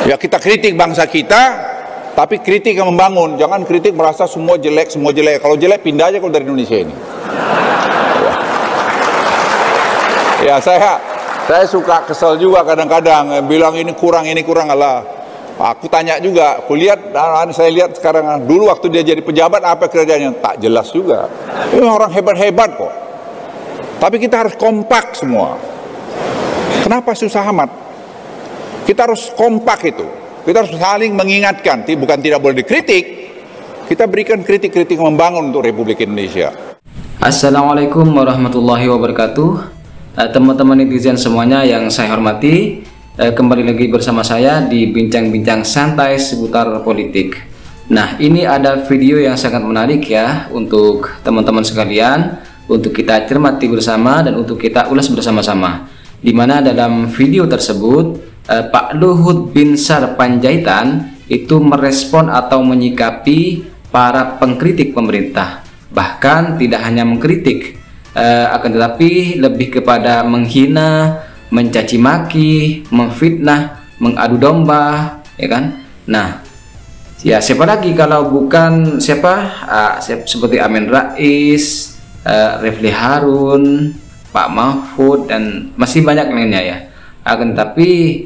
Ya kita kritik bangsa kita, tapi kritik yang membangun. Jangan kritik merasa semua jelek, semua jelek. Kalau jelek pindah aja kalau dari Indonesia ini. Ya saya suka kesel juga kadang-kadang bilang ini kurang Allah. Aku tanya juga, saya lihat sekarang dulu waktu dia jadi pejabat apa kerjanya tak jelas juga. Ini orang hebat-hebat kok. Tapi kita harus kompak semua. Kenapa susah amat? Kita harus kompak itu. Kita harus saling mengingatkan, bukan tidak boleh dikritik. Kita berikan kritik-kritik membangun untuk Republik Indonesia. Assalamualaikum warahmatullahi wabarakatuh. Teman-teman netizen semuanya yang saya hormati, kembali lagi bersama saya di bincang-bincang santai seputar politik. Nah, ini ada video yang sangat menarik ya untuk teman-teman sekalian, untuk kita cermati bersama dan untuk kita ulas bersama-sama. Di mana dalam video tersebut Pak Luhut Binsar Panjaitan itu merespon atau menyikapi para pengkritik pemerintah. Bahkan tidak hanya mengkritik, akan tetapi lebih kepada menghina, mencaci maki, memfitnah, mengadu domba, ya kan? Nah, ya siapa lagi kalau bukan seperti Amin Rais, Refli Harun, Pak Mahfud dan masih banyak lainnya ya. Akan tetapi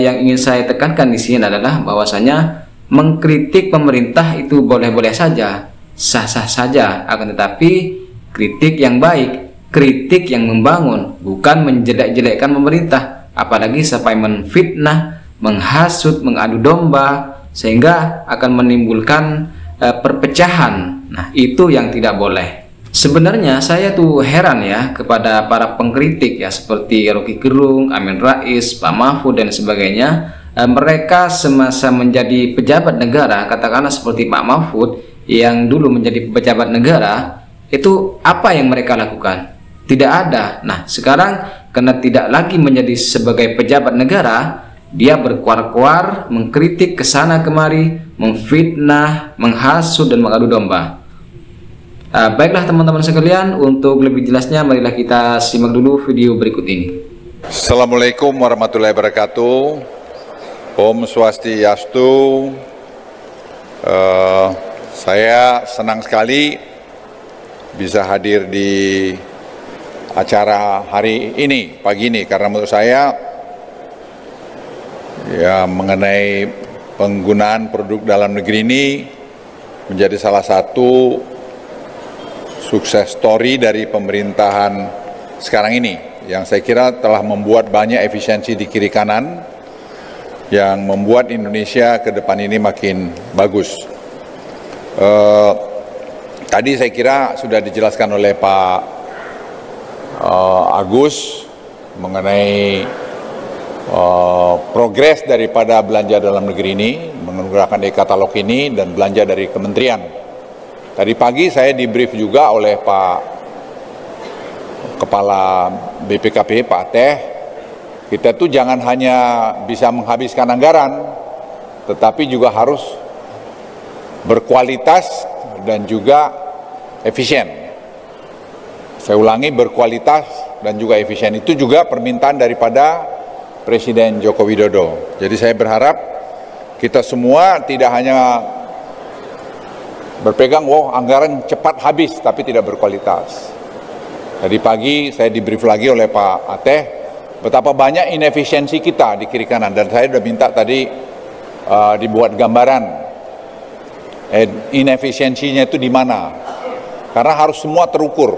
yang ingin saya tekankan di sini adalah bahwasanya mengkritik pemerintah itu boleh-boleh saja, sah-sah saja. Akan tetapi kritik yang baik, kritik yang membangun, bukan menjelek-jelekkan pemerintah, apalagi sampai menfitnah, menghasut, mengadu domba, sehingga akan menimbulkan perpecahan. Nah, itu yang tidak boleh. Sebenarnya saya tuh heran ya kepada para pengkritik ya seperti Rocky Gerung, Amin Rais, Pak Mahfud dan sebagainya. Mereka semasa menjadi pejabat negara, katakanlah seperti Pak Mahfud yang dulu menjadi pejabat negara, itu apa yang mereka lakukan? Tidak ada. Nah, sekarang karena tidak lagi menjadi sebagai pejabat negara, dia berkuar-kuar, mengkritik ke sana kemari, memfitnah, menghasut dan mengadu domba. Baiklah teman-teman sekalian, untuk lebih jelasnya marilah kita simak dulu video berikut ini. Assalamualaikum warahmatullahi wabarakatuh. Om Swastiastu. Saya senang sekali bisa hadir di acara hari ini, pagi ini, karena menurut saya ya mengenai penggunaan produk dalam negeri ini menjadi salah satu sukses story dari pemerintahan sekarang ini yang saya kira telah membuat banyak efisiensi di kiri kanan yang membuat Indonesia ke depan ini makin bagus. Tadi saya kira sudah dijelaskan oleh Pak Agus mengenai progres daripada belanja dalam negeri ini menggunakan e-katalog ini dan belanja dari kementerian. Tadi pagi saya di brief juga oleh Pak Kepala BPKP, Pak Teh, kita tuh jangan hanya bisa menghabiskan anggaran, tetapi juga harus berkualitas dan juga efisien. Saya ulangi, berkualitas dan juga efisien. Itu juga permintaan daripada Presiden Joko Widodo. Jadi saya berharap kita semua tidak hanya berpegang, anggaran cepat habis tapi tidak berkualitas. Tadi pagi saya di brief lagi oleh Pak Ateh betapa banyak inefisiensi kita di kiri kanan, dan saya sudah minta tadi dibuat gambaran inefisiensinya itu di mana, karena harus semua terukur.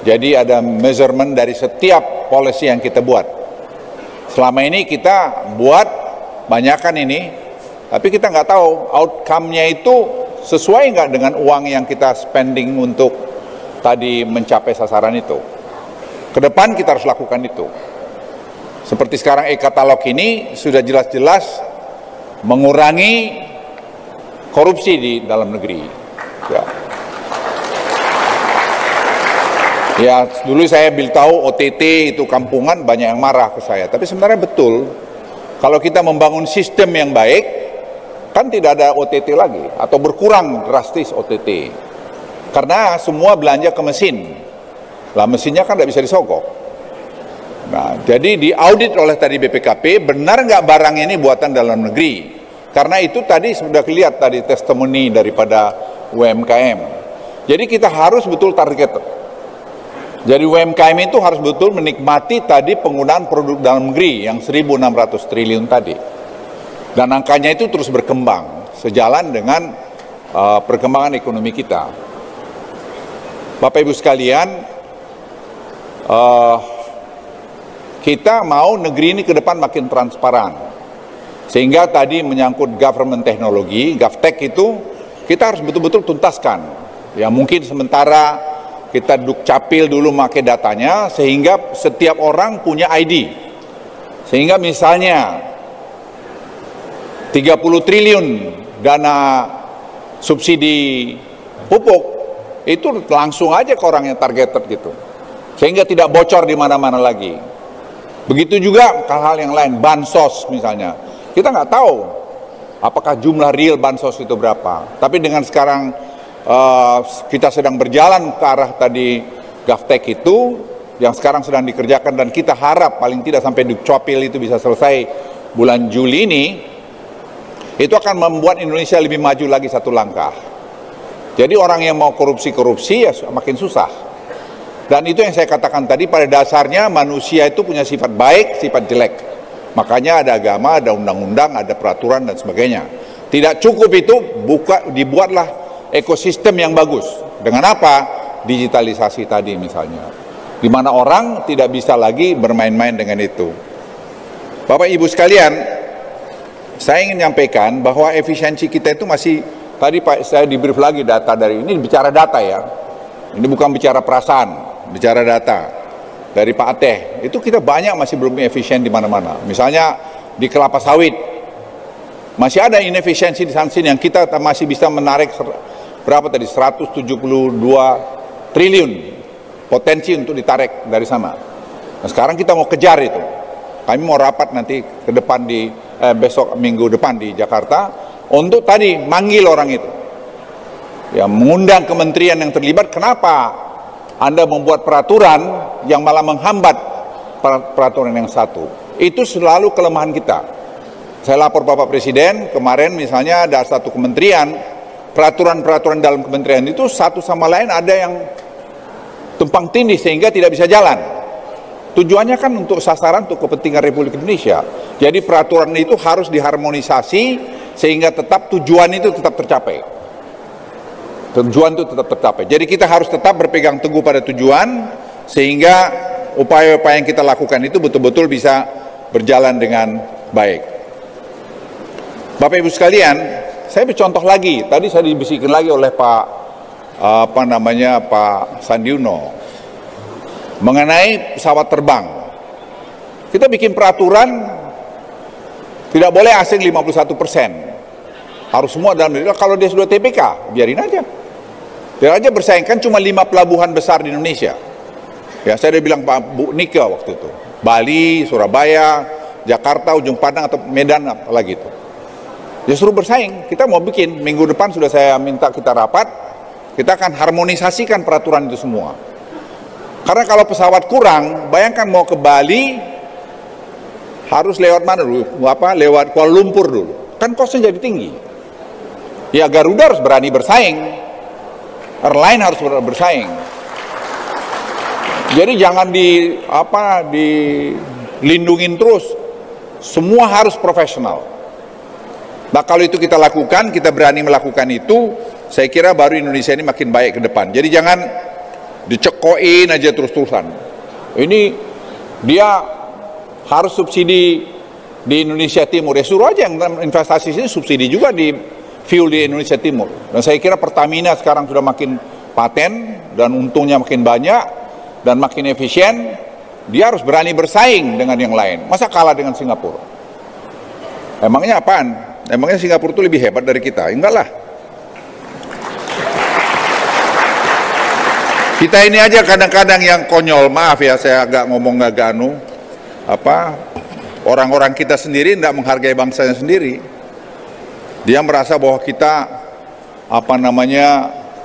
Jadi ada measurement dari setiap policy yang kita buat. Selama ini kita buat banyakkan ini, tapi kita nggak tahu outcome-nya itu sesuai nggak dengan uang yang kita spending untuk tadi mencapai sasaran itu. Ke depan kita harus lakukan itu. Seperti sekarang e-katalog ini sudah jelas-jelas mengurangi korupsi di dalam negeri. Ya, dulu saya tahu OTT itu kampungan, banyak yang marah ke saya. Tapi sebenarnya betul, kalau kita membangun sistem yang baik, kan tidak ada OTT lagi, atau berkurang drastis OTT. Karena semua belanja ke mesin. Lah mesinnya kan tidak bisa disogok. Nah, jadi diaudit oleh tadi BPKP, benar nggak barang ini buatan dalam negeri? Karena itu tadi sudah kelihatan tadi testimoni daripada UMKM. Jadi kita harus betul targeted. Jadi UMKM itu harus betul menikmati tadi penggunaan produk dalam negeri yang 1.600 triliun tadi. Dan angkanya itu terus berkembang sejalan dengan perkembangan ekonomi kita. Bapak Ibu sekalian, kita mau negeri ini ke depan makin transparan. Sehingga tadi menyangkut government teknologi, GovTech itu kita harus betul-betul tuntaskan. Ya mungkin sementara kita dukcapil dulu pakai datanya sehingga setiap orang punya ID. Sehingga misalnya 30 triliun dana subsidi pupuk itu langsung aja ke orang yang targeted gitu. Sehingga tidak bocor di mana-mana lagi. Begitu juga hal-hal yang lain, bansos misalnya. Kita nggak tahu apakah jumlah real bansos itu berapa. Tapi dengan sekarang kita sedang berjalan ke arah tadi GovTech itu yang sekarang sedang dikerjakan dan kita harap paling tidak sampai dukcapil itu bisa selesai bulan Juli ini, itu akan membuat Indonesia lebih maju lagi satu langkah. Jadi orang yang mau korupsi-korupsi ya makin susah. Dan itu yang saya katakan tadi, pada dasarnya manusia itu punya sifat baik, sifat jelek. Makanya ada agama, ada undang-undang, ada peraturan dan sebagainya. Tidak cukup itu, dibuatlah ekosistem yang bagus. Dengan apa? Digitalisasi tadi misalnya. Di mana orang tidak bisa lagi bermain-main dengan itu. Bapak Ibu sekalian, saya ingin menyampaikan bahwa efisiensi kita itu masih, tadi Pak saya di-brief lagi data dari ini, bicara data ya. Ini bukan bicara perasaan, bicara data. Dari Pak Ateh, itu kita banyak masih belum efisien di mana-mana. Misalnya di kelapa sawit, masih ada inefisiensi di sana sini yang kita masih bisa menarik berapa tadi, 172 triliun potensi untuk ditarik dari sana. Nah, sekarang kita mau kejar itu. Kami mau rapat nanti ke depan besok minggu depan di Jakarta untuk tadi manggil orang itu. Ya, mengundang kementerian yang terlibat, kenapa Anda membuat peraturan yang malah menghambat peraturan yang satu. Itu selalu kelemahan kita. Saya lapor Bapak Presiden, kemarin misalnya ada satu kementerian, peraturan-peraturan dalam kementerian itu satu sama lain ada yang tumpang tindih sehingga tidak bisa jalan. Tujuannya kan untuk sasaran, untuk kepentingan Republik Indonesia. Jadi peraturan itu harus diharmonisasi sehingga tetap tujuan itu tetap tercapai. Tujuan itu tetap tercapai. Jadi kita harus tetap berpegang teguh pada tujuan sehingga upaya-upaya yang kita lakukan itu betul-betul bisa berjalan dengan baik. Bapak Ibu sekalian, saya bercontoh lagi. Tadi saya dibisikin lagi oleh Pak Sandi Uno mengenai pesawat terbang. Kita bikin peraturan tidak boleh asing 51%. Harus semua dalam negeri. Kalau dia sudah TPK, biarin aja. Dia aja bersaing, kan cuma 5 pelabuhan besar di Indonesia. Ya, saya udah bilang Pak Bu Nika waktu itu. Bali, Surabaya, Jakarta, Ujung Pandang atau Medan apalagi itu. Ya suruh bersaing. Kita mau bikin, minggu depan sudah saya minta kita rapat, kita akan harmonisasikan peraturan itu semua. Karena kalau pesawat kurang, bayangkan mau ke Bali harus lewat mana dulu? Lewat Kuala Lumpur dulu. Kan kosnya jadi tinggi. Ya Garuda harus berani bersaing. Airline harus bersaing. Jadi jangan dilindungin terus. Semua harus profesional. Nah kalau itu kita lakukan, kita berani melakukan itu, saya kira baru Indonesia ini makin baik ke depan. Jadi jangan dicekoin aja terus-terusan. Ini dia harus subsidi di Indonesia Timur. Ya suruh aja yang investasi sini subsidi juga di fuel di Indonesia Timur. Dan saya kira Pertamina sekarang sudah makin paten dan untungnya makin banyak dan makin efisien. Dia harus berani bersaing dengan yang lain. Masa kalah dengan Singapura? Emangnya apaan? Emangnya Singapura itu lebih hebat dari kita? Enggak lah. Kita ini aja kadang-kadang yang konyol, maaf ya saya agak ngomong agak orang-orang kita sendiri tidak menghargai bangsanya sendiri. Dia merasa bahwa kita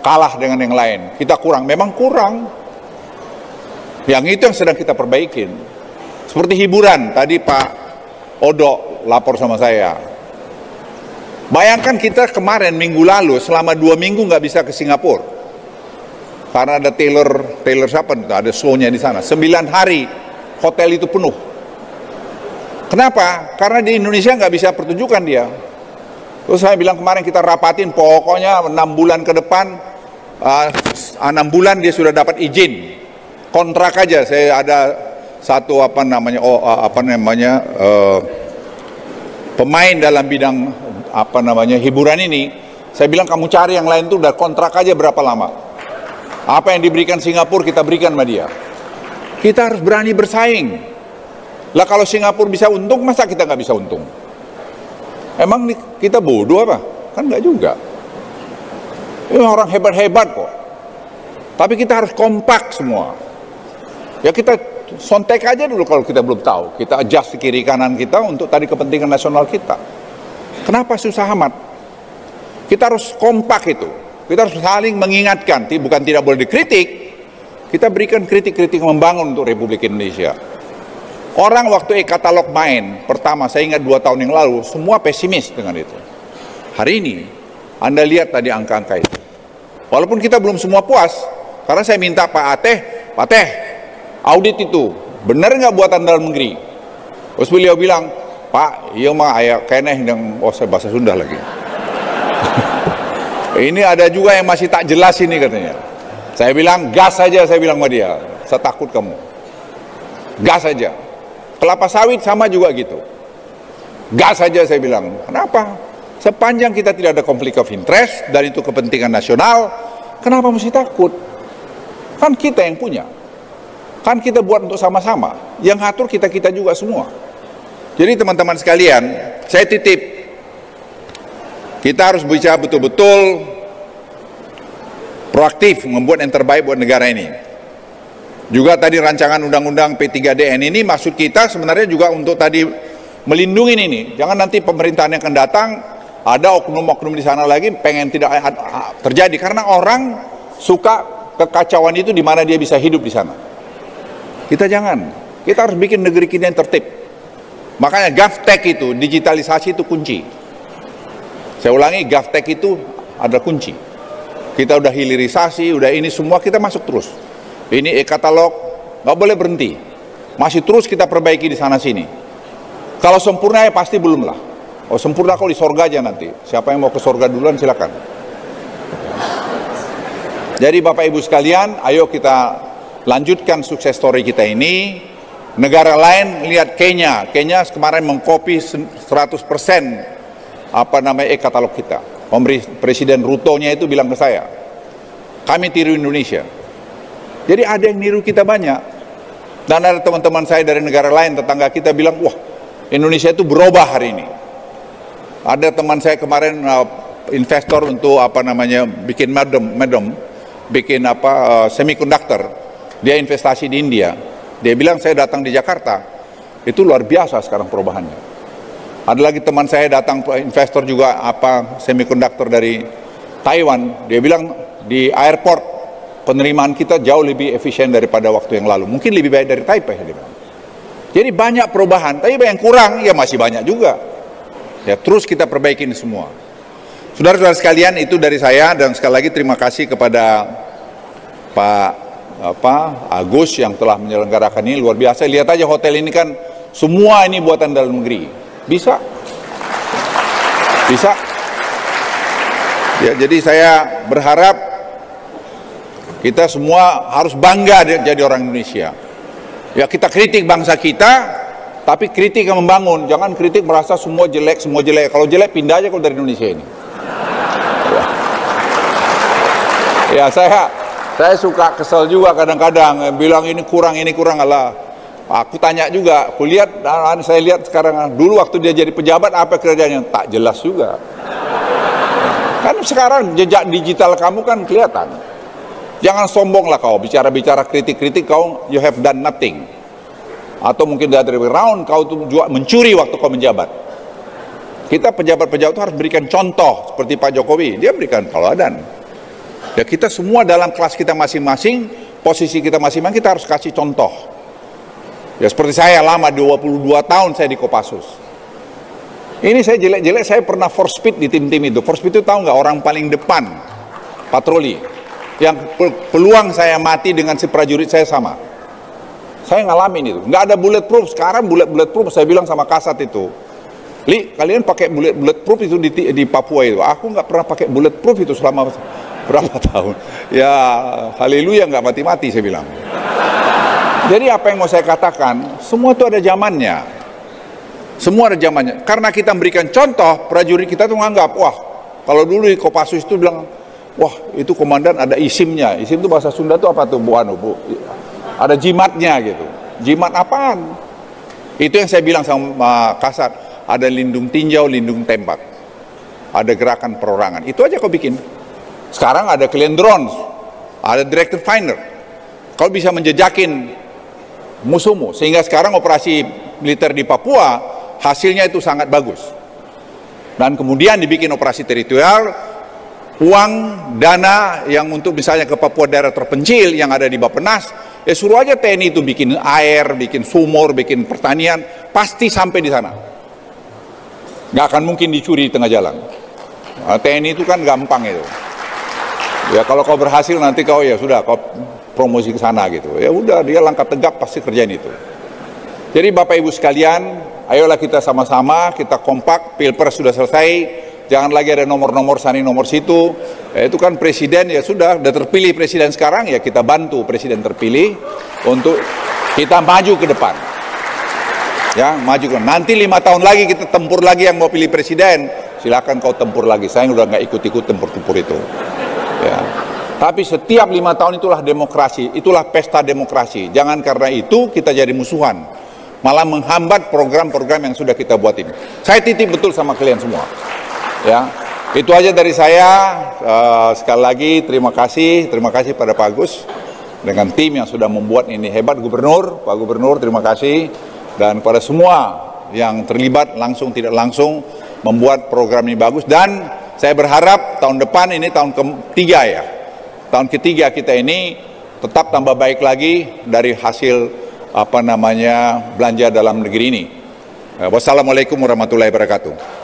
kalah dengan yang lain. Kita kurang, memang kurang. Yang itu yang sedang kita perbaikin. Seperti hiburan, tadi Pak Odo lapor sama saya. Bayangkan kita kemarin minggu lalu selama 2 minggu nggak bisa ke Singapura. Karena ada Taylor siapa? Ada show-nya di sana. 9 hari hotel itu penuh. Kenapa? Karena di Indonesia nggak bisa pertunjukan dia. Terus saya bilang kemarin kita rapatin, pokoknya 6 bulan ke depan, 6 bulan dia sudah dapat izin. Kontrak aja, saya ada satu pemain dalam bidang hiburan ini. Saya bilang kamu cari yang lain tuh udah kontrak aja berapa lama. Apa yang diberikan Singapura kita berikan sama dia. Kita harus berani bersaing. Lah kalau Singapura bisa untung, masa kita nggak bisa untung? Emang kita bodoh apa? Kan nggak juga. Ini orang hebat-hebat kok. Tapi kita harus kompak semua. Ya kita sontek aja dulu kalau kita belum tahu. Kita adjust kiri kanan kita untuk tadi kepentingan nasional kita. Kenapa susah amat? Kita harus kompak itu. Kita harus saling mengingatkan, bukan tidak boleh dikritik. Kita berikan kritik-kritik membangun untuk Republik Indonesia. Orang waktu e-katalog main, pertama saya ingat 2 tahun yang lalu, semua pesimis dengan itu. Hari ini, Anda lihat tadi angka-angka itu. Walaupun kita belum semua puas, karena saya minta Pak Ateh, audit itu, benar nggak buatan dalam negeri? Terus beliau bilang, Pak, iya mah ayah keneh yang, saya bahasa Sunda lagi. Ini ada juga yang masih tak jelas ini katanya. Saya bilang gas saja, saya bilang sama dia. Saya takut kamu. Gas saja. Kelapa sawit sama juga gitu. Gas saja saya bilang. Kenapa? Sepanjang kita tidak ada konflik of interest dan itu kepentingan nasional, kenapa mesti takut? Kan kita yang punya. Kan kita buat untuk sama-sama. Yang ngatur kita-kita juga semua. Jadi teman-teman sekalian, saya titip. Kita harus bicara betul-betul proaktif membuat yang terbaik buat negara ini. Juga tadi rancangan undang-undang P3DN ini maksud kita sebenarnya juga untuk tadi melindungi ini. Jangan nanti pemerintahan yang akan datang ada oknum-oknum di sana lagi pengen tidak terjadi karena orang suka kekacauan itu di mana dia bisa hidup di sana. Kita jangan. Kita harus bikin negeri kita yang tertib. Makanya GovTech itu, digitalisasi itu kunci. Saya ulangi, GovTech itu ada kunci. Kita udah hilirisasi, udah ini semua kita masuk terus. Ini e-katalog, nggak boleh berhenti. Masih terus kita perbaiki di sana sini. Kalau sempurna ya pasti belum lah. Oh sempurna kalau di sorga aja nanti. Siapa yang mau ke sorga duluan silakan. Jadi Bapak Ibu sekalian, ayo kita lanjutkan sukses story kita ini. Negara lain lihat Kenya kemarin mengkopi 100%. E-katalog kita. Presiden Ruto-nya itu bilang ke saya, kami tiru Indonesia. Jadi ada yang niru kita banyak. Dan ada teman-teman saya dari negara lain, tetangga kita bilang, wah Indonesia itu berubah hari ini. Ada teman saya kemarin investor untuk bikin bikin semikonduktor. Dia investasi di India. Dia bilang saya datang di Jakarta, itu luar biasa sekarang perubahannya. Ada lagi teman saya datang investor juga semikonduktor dari Taiwan. Dia bilang di airport penerimaan kita jauh lebih efisien daripada waktu yang lalu. Mungkin lebih baik dari Taipei. Dia bilang. Jadi banyak perubahan. Tapi yang kurang ya masih banyak juga. Ya terus kita perbaiki ini semua. Saudara-saudara sekalian, itu dari saya dan sekali lagi terima kasih kepada Pak Agus yang telah menyelenggarakan ini luar biasa. Lihat aja hotel ini kan semua ini buatan dalam negeri. Bisa. Ya, jadi saya berharap kita semua harus bangga jadi orang Indonesia. Ya kita kritik bangsa kita, tapi kritik yang membangun. Jangan kritik merasa semua jelek. Kalau jelek pindah aja kalau dari Indonesia ini. Ya saya suka kesel juga kadang-kadang bilang ini kurang Allah. Aku tanya juga, saya lihat sekarang, dulu waktu dia jadi pejabat apa kerjanya, tak jelas juga. Kan sekarang jejak digital kamu kan kelihatan. Jangan sombong lah kau, bicara-bicara kritik-kritik kau, you have done nothing. Atau mungkin dari round kau tuh juga mencuri waktu kau menjabat. Kita pejabat-pejabat itu harus berikan contoh, seperti Pak Jokowi, dia berikan teladan. Ya kita semua dalam kelas kita masing-masing, posisi kita masing-masing, kita harus kasih contoh. Ya seperti saya lama 22 tahun saya di Kopassus. Ini saya jelek-jelek, saya pernah force speed di tim-tim itu. Force speed itu tahu nggak, orang paling depan patroli. Yang peluang saya mati dengan si prajurit saya sama. Saya ngalamin itu. Nggak ada bulletproof. Sekarang bulletproof, saya bilang sama Kasat itu, Li, kalian pakai bulletproof itu di Papua itu. Aku nggak pernah pakai bulletproof itu selama berapa tahun. Ya, haleluya, nggak mati-mati saya bilang. Jadi apa yang mau saya katakan, semua itu ada zamannya. Semua ada zamannya. Karena kita memberikan contoh, prajurit kita tuh menganggap, wah, kalau dulu di Kopassus itu bilang, wah, itu komandan ada isimnya. Isim itu bahasa Sunda itu apa tuh, Bu? Ada jimatnya gitu. Jimat apaan? Itu yang saya bilang sama Kasat, ada lindung tinjau, lindung tembak. Ada gerakan perorangan. Itu aja kau bikin. Sekarang ada kalian drones, ada director finder. Kau bisa menjejakin musuhmu, sehingga sekarang operasi militer di Papua hasilnya itu sangat bagus. Dan kemudian dibikin operasi teritorial, uang, dana yang untuk misalnya ke Papua daerah terpencil yang ada di Bappenas, ya suruh aja TNI itu bikin air, bikin sumur, bikin pertanian, pasti sampai di sana. Nggak akan mungkin dicuri di tengah jalan. Nah, TNI itu kan gampang itu. Ya kalau kau berhasil nanti kau ya sudah kau promosi ke sana gitu. Ya udah, dia langkah tegap pasti kerjain itu. Jadi Bapak Ibu sekalian, ayolah kita sama-sama, kita kompak, Pilpres sudah selesai, jangan lagi ada nomor-nomor sana nomor situ. Ya, itu kan presiden ya sudah terpilih presiden sekarang, ya kita bantu presiden terpilih untuk kita maju ke depan. Ya, maju ke nanti 5 tahun lagi kita tempur lagi yang mau pilih presiden, silakan kau tempur lagi. Saya udah nggak ikut-ikut tempur-tempur itu. Ya. Tapi setiap 5 tahun itulah demokrasi, itulah pesta demokrasi. Jangan karena itu kita jadi musuhan, malah menghambat program-program yang sudah kita buat ini. Saya titip betul sama kalian semua. Ya, itu aja dari saya. Sekali lagi terima kasih pada Pak Agus dengan tim yang sudah membuat ini hebat. Gubernur, Pak Gubernur, terima kasih, dan pada semua yang terlibat langsung tidak langsung membuat program ini bagus. Dan saya berharap tahun depan ini tahun ketiga ya. Tahun ketiga kita ini tetap tambah baik lagi dari hasil belanja dalam negeri ini. Wassalamualaikum warahmatullahi wabarakatuh.